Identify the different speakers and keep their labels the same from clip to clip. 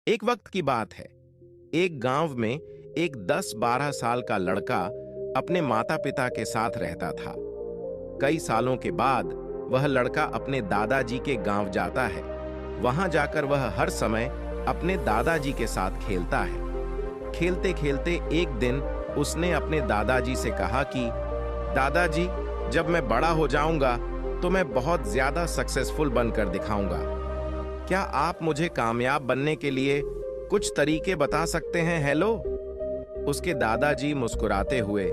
Speaker 1: एक वक्त की बात है। एक गांव में एक 10-12 साल का लड़का अपने माता पिता के साथ रहता था। कई सालों के बाद वह लड़का अपने दादाजी के गांव जाता है। वहां जाकर वह हर समय अपने दादाजी के साथ खेलता है। खेलते खेलते एक दिन उसने अपने दादाजी से कहा कि दादाजी, जब मैं बड़ा हो जाऊंगा तो मैं बहुत ज्यादा सक्सेसफुल बनकर दिखाऊंगा। क्या आप मुझे कामयाब बनने के लिए कुछ तरीके बता सकते हैं? हेलो। उसके दादाजी मुस्कुराते हुए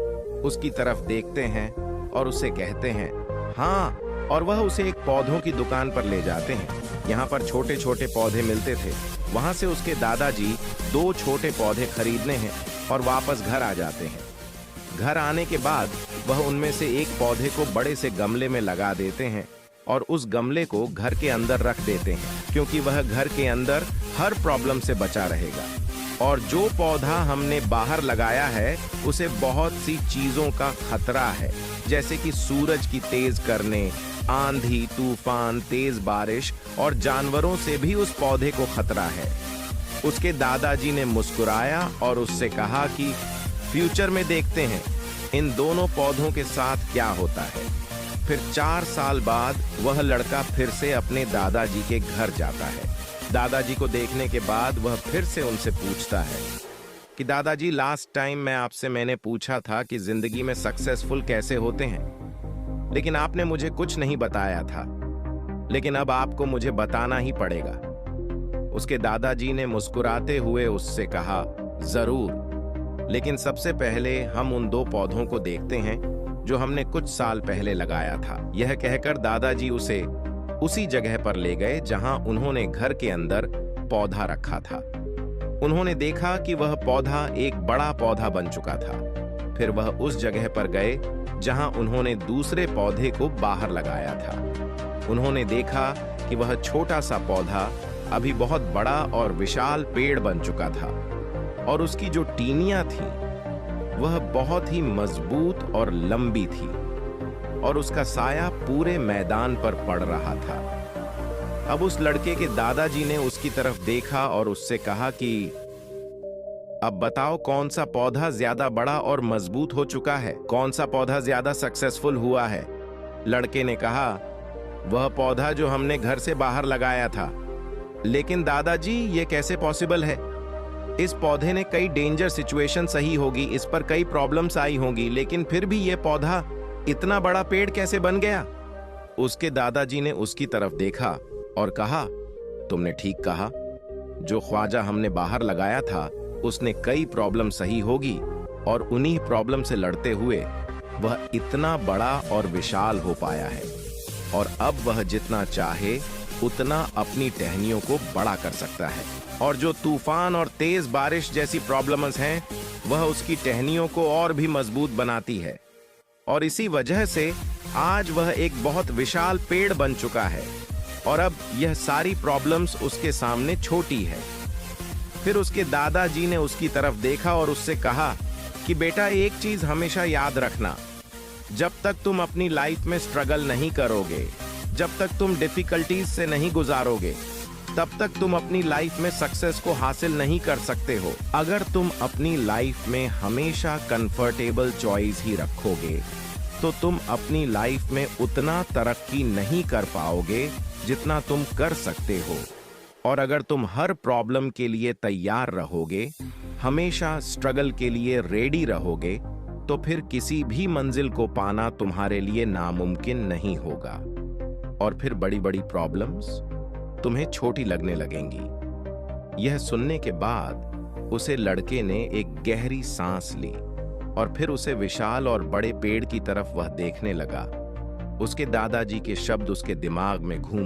Speaker 1: उसकी तरफ देखते हैं और उसे कहते हैं हाँ, और वह उसे एक पौधों की दुकान पर ले जाते हैं। यहाँ पर छोटे छोटे पौधे मिलते थे। वहां से उसके दादाजी 2 छोटे पौधे खरीदने हैं और वापस घर आ जाते हैं। घर आने के बाद वह उनमें से एक पौधे को बड़े से गमले में लगा देते हैं और उस गमले को घर के अंदर रख देते हैं, क्योंकि वह घर के अंदर हर प्रॉब्लम से बचा रहेगा। और जो पौधा हमने बाहर लगाया है उसे बहुत सी चीजों का खतरा है, जैसे कि सूरज की तेज करने, आंधी, तूफान, तेज बारिश और जानवरों से भी उस पौधे को खतरा है। उसके दादाजी ने मुस्कुराया और उससे कहा कि फ्यूचर में देखते हैं इन दोनों पौधों के साथ क्या होता है। फिर 4 साल बाद वह लड़का फिर से अपने दादाजी के घर जाता है। दादाजी को देखने के बाद वह फिर से उनसे पूछता है कि दादाजी, लास्ट टाइम मैंने पूछा था कि जिंदगी में सक्सेसफुल कैसे होते हैं, लेकिन आपने मुझे कुछ नहीं बताया था, लेकिन अब आपको मुझे बताना ही पड़ेगा। उसके दादाजी ने मुस्कुराते हुए उससे कहा, जरूर, लेकिन सबसे पहले हम उन 2 पौधों को देखते हैं जो हमने कुछ साल पहले लगाया था। यह कहकर दादाजी उसे उसी जगह पर ले गए जहां उन्होंने घर के अंदर पौधा रखा था। उन्होंने देखा कि वह पौधा एक बड़ा पौधा बन चुका था। फिर वह उस जगह पर गए जहां उन्होंने दूसरे पौधे को बाहर लगाया था। उन्होंने देखा कि वह छोटा सा पौधा अभी बहुत बड़ा और विशाल पेड़ बन चुका था, और उसकी जो टहनियां थी वह बहुत ही मजबूत और लंबी थी, और उसका साया पूरे मैदान पर पड़ रहा था। अब उस लड़के के दादाजी ने उसकी तरफ देखा और उससे कहा कि अब बताओ, कौन सा पौधा ज्यादा बड़ा और मजबूत हो चुका है? कौन सा पौधा ज्यादा सक्सेसफुल हुआ है? लड़के ने कहा, वह पौधा जो हमने घर से बाहर लगाया था। लेकिन दादाजी, ये कैसे पॉसिबल है? इस पौधे ने कई डेंजर सिचुएशन सही होगी, इस पर कई प्रॉब्लम्स आई होंगी, लेकिन फिर भी यह पौधा इतना बड़ा पेड़ कैसे बन गया? उसके दादाजी ने उसकी तरफ देखा और कहा, तुमने ठीक कहा, जो ख्वाजा हमने बाहर लगाया था उसने कई प्रॉब्लम सही होगी, और उन्हीं प्रॉब्लम से लड़ते हुए वह इतना बड़ा और विशाल हो पाया है, और अब वह जितना चाहे उतना अपनी टहनियों को बड़ा कर सकता है। और जो तूफान और तेज बारिश जैसी प्रॉब्लम्स हैं वह उसकी टहनियों को और भी मजबूत बनाती है, और इसी वजह से आज वह एक बहुत विशाल पेड़ बन चुका है, और अब यह सारी प्रॉब्लम्स उसके सामने छोटी है। फिर उसके दादाजी ने उसकी तरफ देखा और उससे कहा कि बेटा, एक चीज हमेशा याद रखना, जब तक तुम अपनी लाइफ में स्ट्रगल नहीं करोगे, जब तक तुम डिफिकल्टीज से नहीं गुजारोगे, तब तक तुम अपनी लाइफ में सक्सेस को हासिल नहीं कर सकते हो। अगर तुम अपनी लाइफ में हमेशा कंफर्टेबल चॉइस ही रखोगे तो तुम अपनी लाइफ में उतना तरक्की नहीं कर पाओगे जितना तुम कर सकते हो। और अगर तुम हर प्रॉब्लम के लिए तैयार रहोगे, हमेशा स्ट्रगल के लिए रेडी रहोगे, तो फिर किसी भी मंजिल को पाना तुम्हारे लिए नामुमकिन नहीं होगा, और फिर बड़ी बड़ी प्रॉब्लम्स तुम्हें छोटी लगने लगेंगी। यह सुनने के बाद उसे लड़के ने एक गहरी सांस ली, और फिर उसे विशाल और बड़े पेड़ की तरफ वह देखने लगा। उसके दादाजी के शब्द उसके दिमाग में घूम